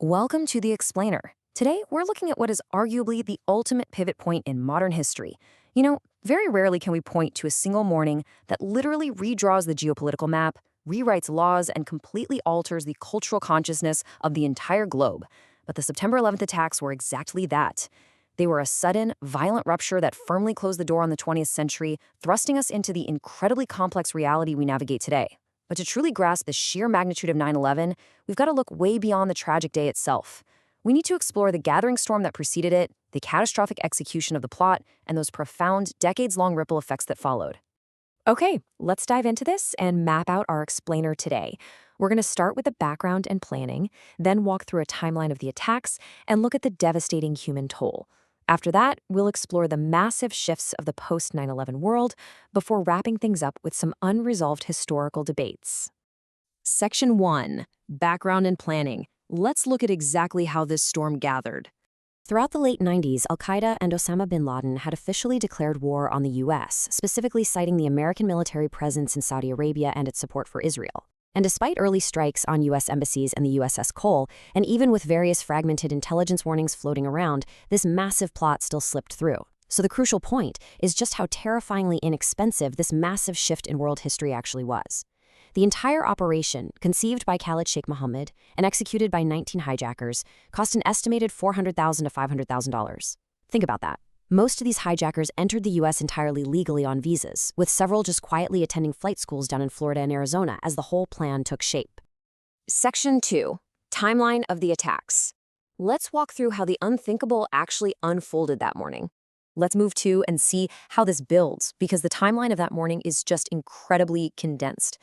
Welcome to The Explainer. Today, we're looking at what is arguably the ultimate pivot point in modern history. Very rarely can we point to a single morning that literally redraws the geopolitical map, rewrites laws, and completely alters the cultural consciousness of the entire globe. But the September 11th attacks were exactly that. They were a sudden, violent rupture that firmly closed the door on the 20th century, thrusting us into the incredibly complex reality we navigate today. But to truly grasp the sheer magnitude of 9/11, we've got to look way beyond the tragic day itself. We need to explore the gathering storm that preceded it, the catastrophic execution of the plot, and those profound, decades-long ripple effects that followed. Okay, let's dive into this and map out our explainer today. We're going to start with the background and planning, then walk through a timeline of the attacks, and look at the devastating human toll. After that, we'll explore the massive shifts of the post-9/11 world before wrapping things up with some unresolved historical debates. Section 1. Background and planning. Let's look at exactly how this storm gathered. Throughout the late 90s, al-Qaeda and Osama bin Laden had officially declared war on the U.S., specifically citing the American military presence in Saudi Arabia and its support for Israel. And despite early strikes on U.S. embassies and the USS Cole, and even with various fragmented intelligence warnings floating around, this massive plot still slipped through. So the crucial point is just how terrifyingly inexpensive this massive shift in world history actually was. The entire operation, conceived by Khalid Sheikh Mohammed and executed by 19 hijackers, cost an estimated $400,000 to $500,000. Think about that. Most of these hijackers entered the U.S. entirely legally on visas, with several just quietly attending flight schools down in Florida and Arizona as the whole plan took shape. Section 2. Timeline of the attacks. Let's walk through how the unthinkable actually unfolded that morning. Let's move to and see how this builds, because the timeline of that morning is just incredibly condensed.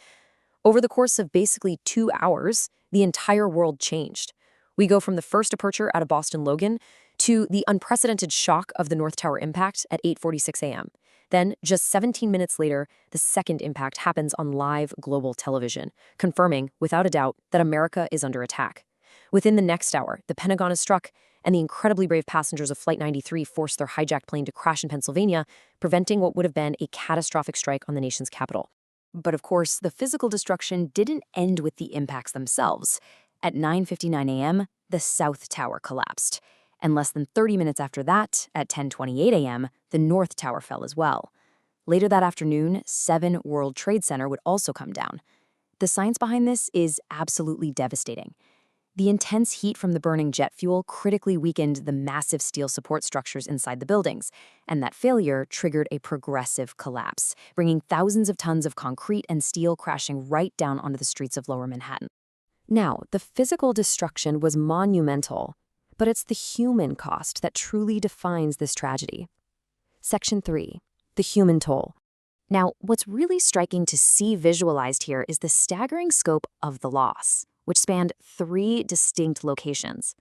Over the course of basically 2 hours, the entire world changed. We go from the first departure out of Boston Logan to the unprecedented shock of the North Tower impact at 8:46 a.m. Then, just 17 minutes later, the second impact happens on live global television, confirming, without a doubt, that America is under attack. Within the next hour, the Pentagon is struck, and the incredibly brave passengers of Flight 93 forced their hijacked plane to crash in Pennsylvania, preventing what would have been a catastrophic strike on the nation's capital. But of course, the physical destruction didn't end with the impacts themselves. At 9:59 a.m., the South Tower collapsed. And less than 30 minutes after that, at 10:28 a.m., the North Tower fell as well. Later that afternoon, 7 World Trade Center would also come down. The science behind this is absolutely devastating. The intense heat from the burning jet fuel critically weakened the massive steel support structures inside the buildings, and that failure triggered a progressive collapse, bringing thousands of tons of concrete and steel crashing right down onto the streets of Lower Manhattan. Now, the physical destruction was monumental, but it's the human cost that truly defines this tragedy. Section 3. The human toll. Now, what's really striking to see visualized here is the staggering scope of the loss, which spanned 3 distinct locations.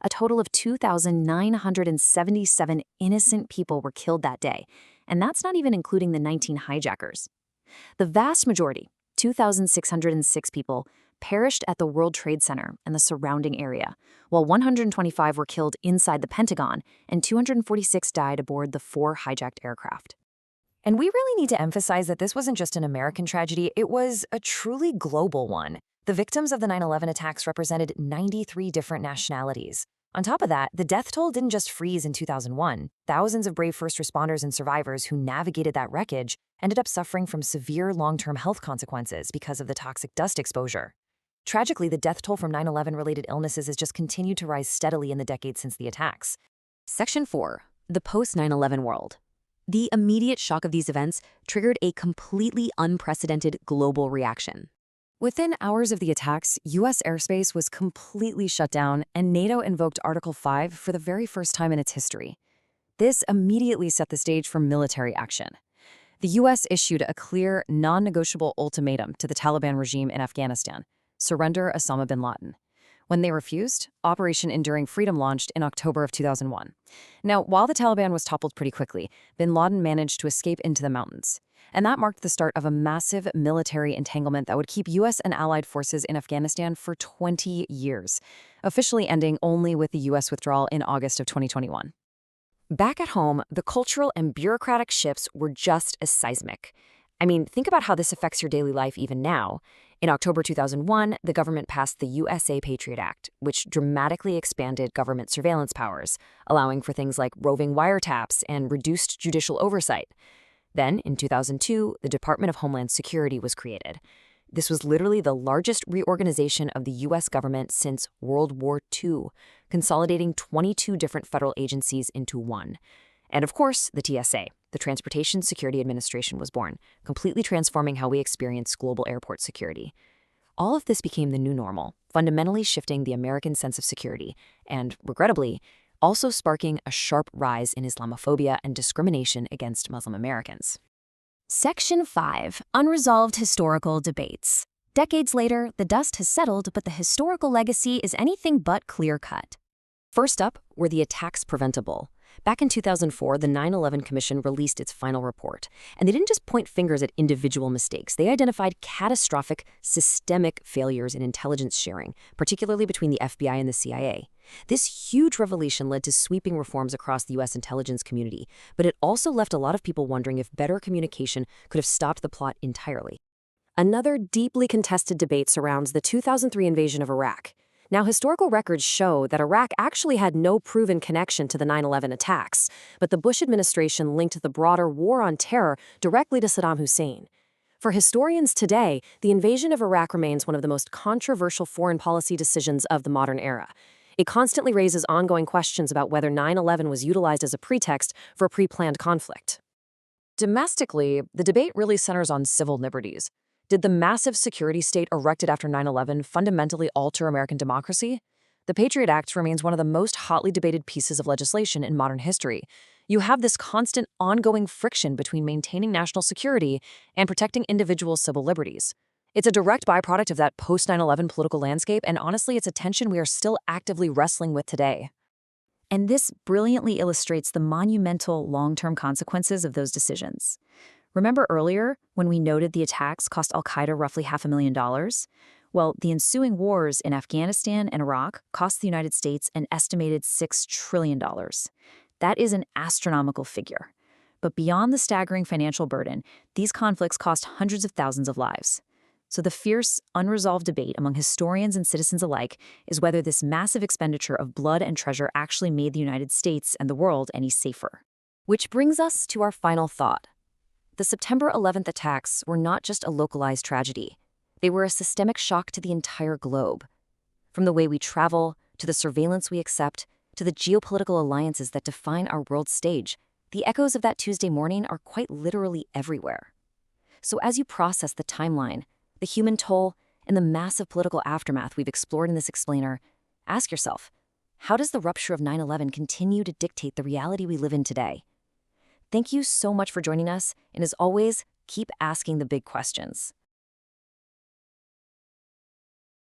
A total of 2,977 innocent people were killed that day, and that's not even including the 19 hijackers. The vast majority, 2,606 people, perished at the World Trade Center and the surrounding area, while 125 were killed inside the Pentagon and 246 died aboard the 4 hijacked aircraft. And we really need to emphasize that this wasn't just an American tragedy, it was a truly global one. The victims of the 9/11 attacks represented 93 different nationalities. On top of that, the death toll didn't just freeze in 2001. Thousands of brave first responders and survivors who navigated that wreckage ended up suffering from severe long-term health consequences because of the toxic dust exposure. Tragically, the death toll from 9/11-related illnesses has just continued to rise steadily in the decades since the attacks. Section 4. The post-9/11 world. The immediate shock of these events triggered a completely unprecedented global reaction. Within hours of the attacks, U.S. airspace was completely shut down, and NATO invoked Article 5 for the very first time in its history. This immediately set the stage for military action. The U.S. issued a clear, non-negotiable ultimatum to the Taliban regime in Afghanistan: surrender Osama bin Laden. When they refused, Operation Enduring Freedom launched in October of 2001. Now, while the Taliban was toppled pretty quickly, bin Laden managed to escape into the mountains. And that marked the start of a massive military entanglement that would keep U.S. and allied forces in Afghanistan for 20 years, officially ending only with the U.S. withdrawal in August of 2021. Back at home, the cultural and bureaucratic shifts were just as seismic. I mean, think about how this affects your daily life even now. In October 2001, the government passed the USA Patriot Act, which dramatically expanded government surveillance powers, allowing for things like roving wiretaps and reduced judicial oversight. Then, in 2002, the Department of Homeland Security was created. This was literally the largest reorganization of the U.S. government since World War II, consolidating 22 different federal agencies into one. And of course, the TSA, the Transportation Security Administration, was born, completely transforming how we experience global airport security. All of this became the new normal, fundamentally shifting the American sense of security, and, regrettably, also sparking a sharp rise in Islamophobia and discrimination against Muslim Americans. Section 5. Unresolved Historical Debates. Decades later, the dust has settled, but the historical legacy is anything but clear-cut. First up, were the attacks preventable? Back in 2004, the 9/11 Commission released its final report, and they didn't just point fingers at individual mistakes. They identified catastrophic, systemic failures in intelligence sharing, particularly between the FBI and the CIA. This huge revelation led to sweeping reforms across the U.S. intelligence community, but it also left a lot of people wondering if better communication could have stopped the plot entirely. Another deeply contested debate surrounds the 2003 invasion of Iraq. Now, historical records show that Iraq actually had no proven connection to the 9/11 attacks, but the Bush administration linked the broader war on terror directly to Saddam Hussein. For historians today, the invasion of Iraq remains one of the most controversial foreign policy decisions of the modern era. It constantly raises ongoing questions about whether 9/11 was utilized as a pretext for a pre-planned conflict. Domestically, the debate really centers on civil liberties. Did the massive security state erected after 9/11 fundamentally alter American democracy? The Patriot Act remains one of the most hotly debated pieces of legislation in modern history. You have this constant, ongoing friction between maintaining national security and protecting individual civil liberties. It's a direct byproduct of that post-9/11 political landscape, and honestly, it's a tension we are still actively wrestling with today. And this brilliantly illustrates the monumental long-term consequences of those decisions. Remember earlier when we noted the attacks cost al-Qaeda roughly $500,000? Well, the ensuing wars in Afghanistan and Iraq cost the United States an estimated $6 trillion. That is an astronomical figure. But beyond the staggering financial burden, these conflicts cost hundreds of thousands of lives. So the fierce, unresolved debate among historians and citizens alike is whether this massive expenditure of blood and treasure actually made the United States and the world any safer. Which brings us to our final thought. The September 11th attacks were not just a localized tragedy. They were a systemic shock to the entire globe. From the way we travel, to the surveillance we accept, to the geopolitical alliances that define our world stage, the echoes of that Tuesday morning are quite literally everywhere. So as you process the timeline, the human toll, and the massive political aftermath we've explored in this explainer, ask yourself, how does the rupture of 9/11 continue to dictate the reality we live in today? Thank you so much for joining us, and as always, keep asking the big questions.